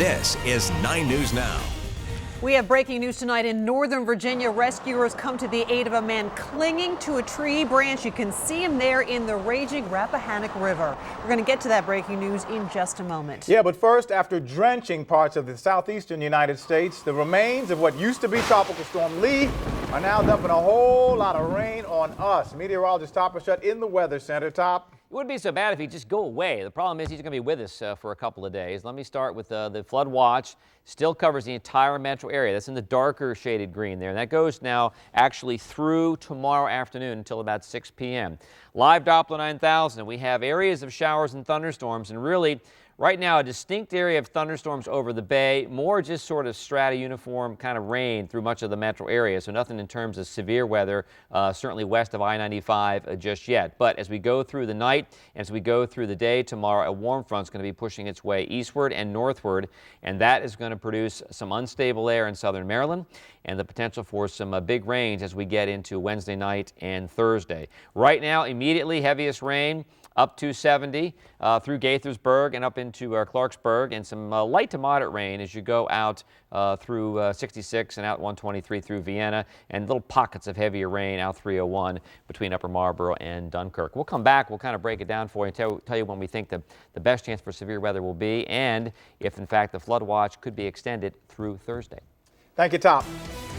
This is 9 News Now. We have breaking news tonight in Northern Virginia. Rescuers come to the aid of a man clinging to a tree branch. You can see him there in the raging Rappahannock River. We're going to get to that breaking news in just a moment. Yeah, but first, after drenching parts of the southeastern United States, the remains of what used to be Tropical Storm Lee are now dumping a whole lot of rain on us. Meteorologist Top Shut in the Weather Center. Top. It wouldn't be so bad if he'd just go away. The problem is he's going to be with us for a couple of days. Let me start with the flood watch. Still covers the entire metro area. That's in the darker shaded green there. And that goes now actually through tomorrow afternoon until about 6 p.m. Live Doppler 9000. We have areas of showers and thunderstorms, and really right now a distinct area of thunderstorms over the bay, more just sort of strata uniform kind of rain through much of the metro area. So nothing in terms of severe weather, certainly west of I-95 just yet. But as we go through the night, as we go through the day tomorrow, a warm front is going to be pushing its way eastward and northward, and that is going to produce some unstable air in southern Maryland and the potential for some big rains as we get into Wednesday night and Thursday. Right now, immediately heaviest rain up to 70 through Gaithersburg and up into Clarksburg, and some light to moderate rain as you go out through 66 and out 123 through Vienna, and little pockets of heavier rain out 301 between Upper Marlboro and Dunkirk. We'll come back, we'll kind of break it down for you and tell you when we think the best chance for severe weather will be, and if in fact the flood watch could be extended through Thursday. Thank you, Top.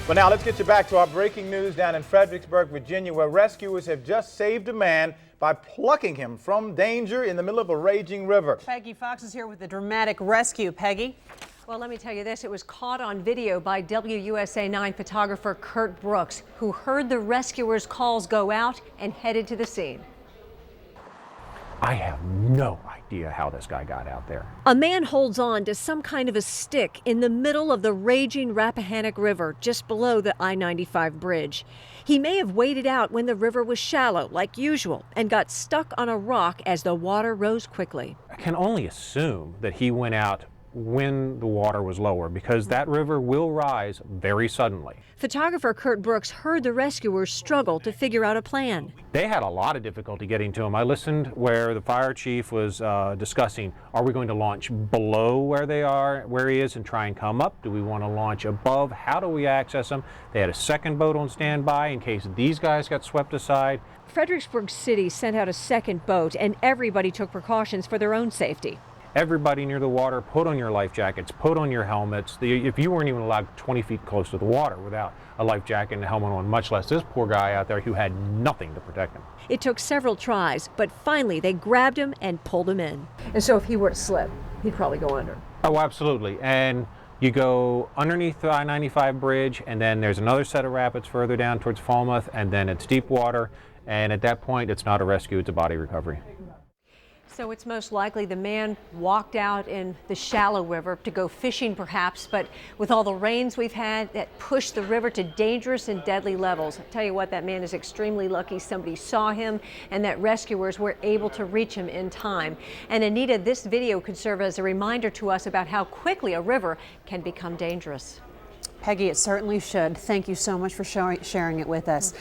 But now let's get you back to our breaking news down in Fredericksburg, Virginia, where rescuers have just saved a man by plucking him from danger in the middle of a raging river. Peggy Fox is here with the dramatic rescue. Peggy? Well, let me tell you this. It was caught on video by WUSA 9 photographer Kurt Brooks, who heard the rescuers' calls go out and headed to the scene. I have no idea how this guy got out there. A man holds on to some kind of a stick in the middle of the raging Rappahannock River, just below the I-95 bridge. He may have waded out when the river was shallow, like usual, and got stuck on a rock as the water rose quickly. I can only assume that he went out when the water was lower, because that river will rise very suddenly. Photographer Kurt Brooks heard the rescuers struggle to figure out a plan. They had a lot of difficulty getting to him. I listened where the fire chief was discussing, are we going to launch below where he is and try and come up? Do we want to launch above? How do we access him? They had a second boat on standby in case these guys got swept aside. Fredericksburg City sent out a second boat, and everybody took precautions for their own safety. Everybody near the water, put on your life jackets, put on your helmets. If you weren't even allowed 20 feet close to the water without a life jacket and a helmet on, much less this poor guy out there who had nothing to protect him. It took several tries, but finally they grabbed him and pulled him in. And so if he were to slip, he'd probably go under. Oh, absolutely. And you go underneath the I-95 bridge, and then there's another set of rapids further down towards Falmouth, and then it's deep water. And at that point, it's not a rescue, it's a body recovery. So it's most likely the man walked out in the shallow river to go fishing perhaps, but with all the rains we've had that pushed the river to dangerous and deadly levels. I tell you what, that man is extremely lucky somebody saw him and that rescuers were able to reach him in time. And Anita, this video could serve as a reminder to us about how quickly a river can become dangerous. Peggy, it certainly should. Thank you so much for sharing it with us.